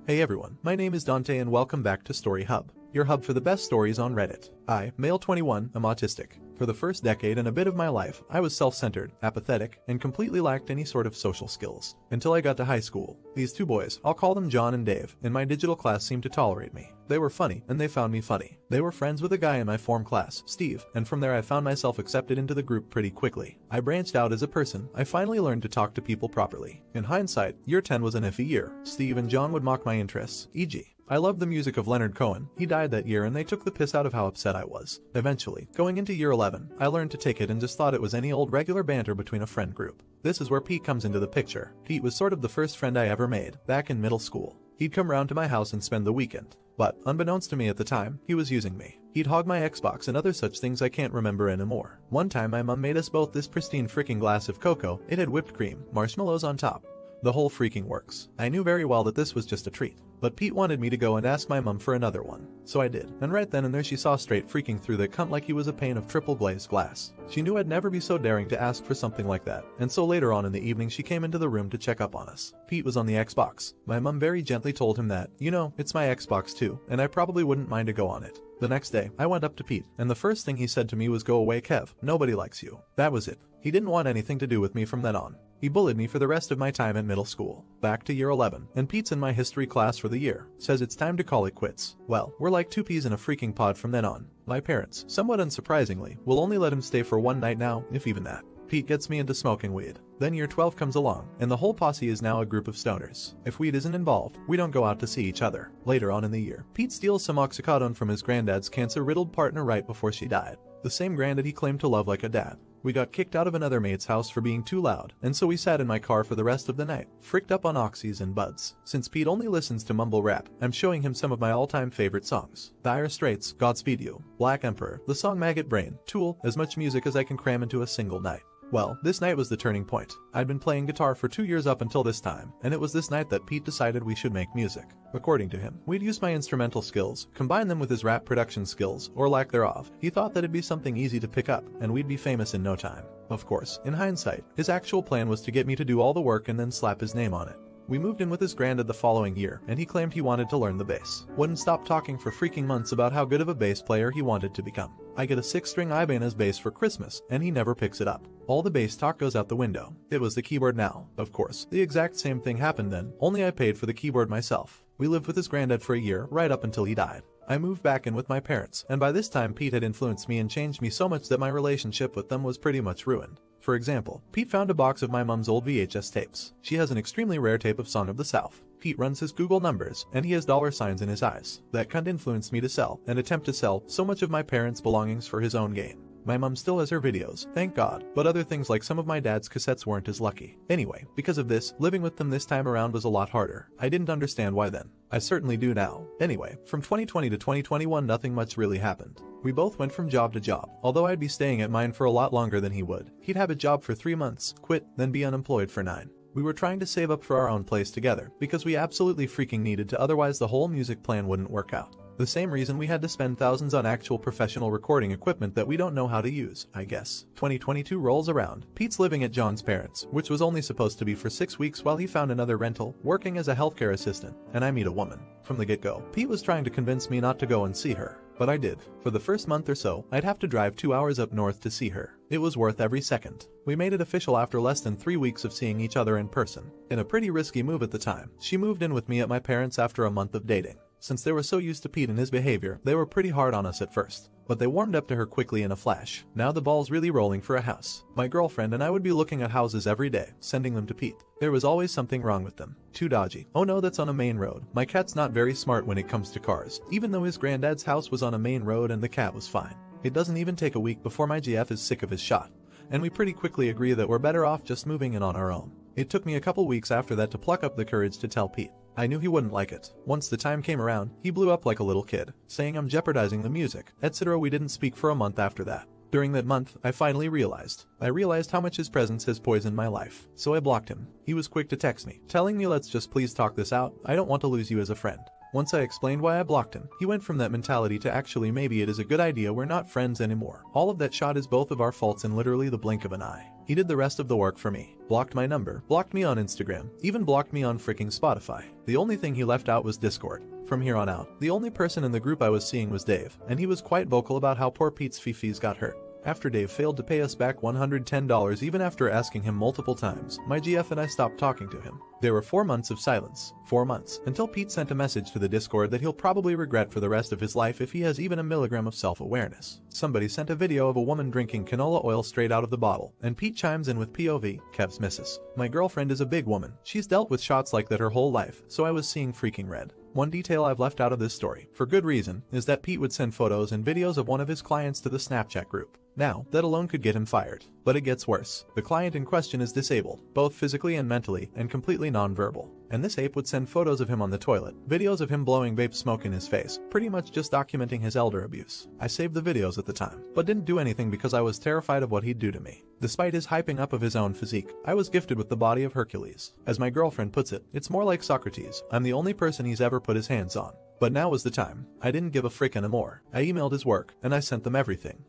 Hey everyone, my name is Dante and welcome back to Story Hub, your hub for the best stories on Reddit. I, male 21, am autistic. For the first decade and a bit of my life, I was self-centered, apathetic, and completely lacked any sort of social skills. Until I got to high school. These two boys, I'll call them John and Dave, in my digital class seemed to tolerate me. They were funny, and they found me funny. They were friends with a guy in my form class, Steve, and from there I found myself accepted into the group pretty quickly. I branched out as a person. I finally learned to talk to people properly. In hindsight, year 10 was an iffy year. Steve and John would mock my interests, e.g. I loved the music of Leonard Cohen. He died that year and they took the piss out of how upset I was. Eventually, going into year 11, I learned to take it and just thought it was any old regular banter between a friend group. This is where Pete comes into the picture. Pete was sort of the first friend I ever made, back in middle school. He'd come round to my house and spend the weekend. But, unbeknownst to me at the time, he was using me. He'd hog my Xbox and other such things I can't remember anymore. One time my mom made us both this pristine freaking glass of cocoa. It had whipped cream, marshmallows on top. The whole freaking works. I knew very well that this was just a treat. But Pete wanted me to go and ask my mom for another one. So I did. And right then and there she saw straight freaking through the cunt like he was a pane of triple glazed glass. She knew I'd never be so daring to ask for something like that. And so later on in the evening she came into the room to check up on us. Pete was on the Xbox. My mom very gently told him that, you know, it's my Xbox too, and I probably wouldn't mind to go on it. The next day, I went up to Pete, and the first thing he said to me was, "Go away, Kev. Nobody likes you." That was it. He didn't want anything to do with me from then on. He bullied me for the rest of my time in middle school. Back to year 11, and Pete's in my history class for the year. Says it's time to call it quits. Well, we're like two peas in a freaking pod from then on. My parents, somewhat unsurprisingly, will only let him stay for one night now, if even that. Pete gets me into smoking weed. Then year 12 comes along, and the whole posse is now a group of stoners. If weed isn't involved, we don't go out to see each other. Later on in the year, Pete steals some oxycodone from his granddad's cancer-riddled partner right before she died. The same granddad he claimed to love like a dad. We got kicked out of another mate's house for being too loud, and so we sat in my car for the rest of the night, fricked up on oxys and buds. Since Pete only listens to mumble rap, I'm showing him some of my all-time favorite songs. Dire Straits, Godspeed You, Black Emperor, the song Maggot Brain, Tool, as much music as I can cram into a single night. Well, this night was the turning point. I'd been playing guitar for 2 years up until this time, and it was this night that Pete decided we should make music. According to him, we'd use my instrumental skills, combine them with his rap production skills, or lack thereof. He thought that it'd be something easy to pick up, and we'd be famous in no time. Of course, in hindsight, his actual plan was to get me to do all the work and then slap his name on it. We moved in with his granddad the following year, and he claimed he wanted to learn the bass. Wouldn't stop talking for freaking months about how good of a bass player he wanted to become. I get a 6-string Ibanez bass for Christmas, and he never picks it up. All the bass talk goes out the window. It was the keyboard now. Of course, the exact same thing happened then, only I paid for the keyboard myself. We lived with his granddad for a year, right up until he died. I moved back in with my parents, and by this time Pete had influenced me and changed me so much that my relationship with them was pretty much ruined. For example, Pete found a box of my mom's old VHS tapes. She has an extremely rare tape of Song of the South. Pete runs his Google numbers, and he has $signs in his eyes. That cunt influenced me to sell, and attempt to sell, so much of my parents' belongings for his own gain. My mom still has her videos, thank God, but other things like some of my dad's cassettes weren't as lucky. Anyway, because of this, living with them this time around was a lot harder. I didn't understand why then. I certainly do now. Anyway, from 2020 to 2021 nothing much really happened. We both went from job to job, although I'd be staying at mine for a lot longer than he would. He'd have a job for 3 months, quit, then be unemployed for 9. We were trying to save up for our own place together, because we absolutely freaking needed to, otherwise the whole music plan wouldn't work out. The same reason we had to spend thousands on actual professional recording equipment that we don't know how to use, I guess. 2022 rolls around. Pete's living at John's parents', which was only supposed to be for 6 weeks while he found another rental, working as a healthcare assistant, and I meet a woman. From the get-go, Pete was trying to convince me not to go and see her. But I did. For the first month or so, I'd have to drive 2 hours up north to see her. It was worth every second. We made it official after less than 3 weeks of seeing each other in person. In a pretty risky move at the time, she moved in with me at my parents' after a month of dating. Since they were so used to Pete and his behavior, they were pretty hard on us at first. But they warmed up to her quickly in a flash. Now the ball's really rolling for a house. My girlfriend and I would be looking at houses every day, sending them to Pete. There was always something wrong with them. Too dodgy. Oh no, that's on a main road. My cat's not very smart when it comes to cars, even though his granddad's house was on a main road and the cat was fine. It doesn't even take a week before my GF is sick of his shot. And we pretty quickly agree that we're better off just moving in on our own. It took me a couple weeks after that to pluck up the courage to tell Pete. I knew he wouldn't like it. Once the time came around, he blew up like a little kid, saying I'm jeopardizing the music, etc. We didn't speak for a month after that. During that month, I finally realized how much his presence has poisoned my life. So I blocked him. He was quick to text me, telling me let's just please talk this out, I don't want to lose you as a friend. Once I explained why I blocked him, he went from that mentality to actually maybe it is a good idea we're not friends anymore. All of that shot is both of our faults in literally the blink of an eye. He did the rest of the work for me. Blocked my number, blocked me on Instagram, even blocked me on freaking Spotify. The only thing he left out was Discord. From here on out, the only person in the group I was seeing was Dave, and he was quite vocal about how poor Pete's fifis got hurt. After Dave failed to pay us back $110 even after asking him multiple times, my GF and I stopped talking to him. There were 4 months of silence. 4 months, until Pete sent a message to the Discord that he'll probably regret for the rest of his life if he has even a milligram of self-awareness. Somebody sent a video of a woman drinking canola oil straight out of the bottle, and Pete chimes in with POV, Kev's missus. My girlfriend is a big woman. She's dealt with shots like that her whole life, so I was seeing freaking red. One detail I've left out of this story, for good reason, is that Pete would send photos and videos of one of his clients to the Snapchat group. Now, that alone could get him fired. But it gets worse. The client in question is disabled, both physically and mentally, and completely non-verbal. And this ape would send photos of him on the toilet, videos of him blowing vape smoke in his face, pretty much just documenting his elder abuse. I saved the videos at the time, but didn't do anything because I was terrified of what he'd do to me. Despite his hyping up of his own physique, I was gifted with the body of Hercules. As my girlfriend puts it, it's more like Socrates. I'm the only person he's ever put his hands on. But now was the time. I didn't give a frick anymore. I emailed his work, and I sent them everything.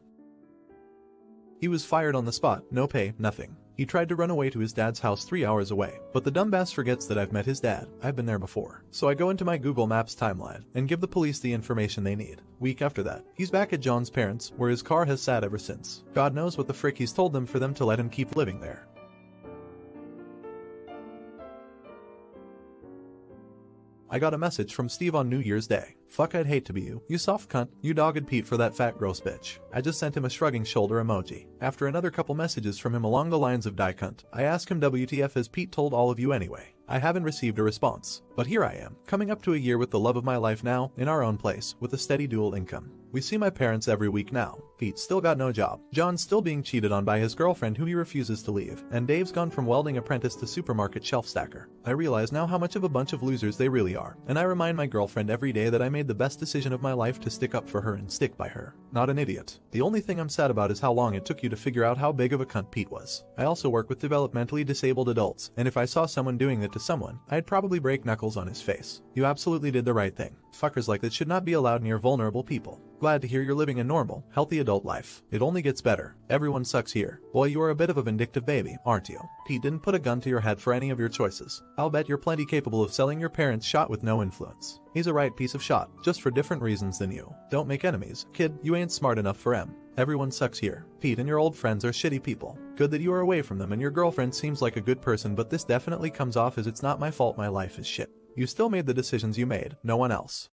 He was fired on the spot, no pay, nothing. He tried to run away to his dad's house 3 hours away, but the dumbass forgets that I've met his dad. I've been there before. So I go into my Google Maps timeline and give the police the information they need. Week after that, he's back at John's parents', where his car has sat ever since. God knows what the frick he's told them for them to let him keep living there. I got a message from Steve on New Year's Day. Fuck, I'd hate to be you. You soft cunt. You dogged Pete for that fat gross bitch. I just sent him a shrugging shoulder emoji. After another couple messages from him along the lines of die cunt, I asked him WTF has Pete told all of you anyway. I haven't received a response. But here I am, coming up to a year with the love of my life now, in our own place, with a steady dual income. We see my parents every week now. Pete's still got no job. John's still being cheated on by his girlfriend who he refuses to leave. And Dave's gone from welding apprentice to supermarket shelf stacker. I realize now how much of a bunch of losers they really are. And I remind my girlfriend every day that I made the best decision of my life to stick up for her and stick by her. Not an idiot. The only thing I'm sad about is how long it took you to figure out how big of a cunt Pete was. I also work with developmentally disabled adults, and if I saw someone doing that to someone, I'd probably break knuckles on his face. You absolutely did the right thing. Fuckers like that should not be allowed near vulnerable people. Glad to hear you're living a normal, healthy adult life. It only gets better. Everyone sucks here. Boy, you are a bit of a vindictive baby, aren't you? Pete didn't put a gun to your head for any of your choices. I'll bet you're plenty capable of selling your parents shot with no influence. He's a right piece of shot, just for different reasons than you. Don't make enemies. Kid, you ain't smart enough for em. Everyone sucks here. Pete and your old friends are shitty people. Good that you are away from them, and your girlfriend seems like a good person, but this definitely comes off as it's not my fault my life is shit. You still made the decisions you made, no one else.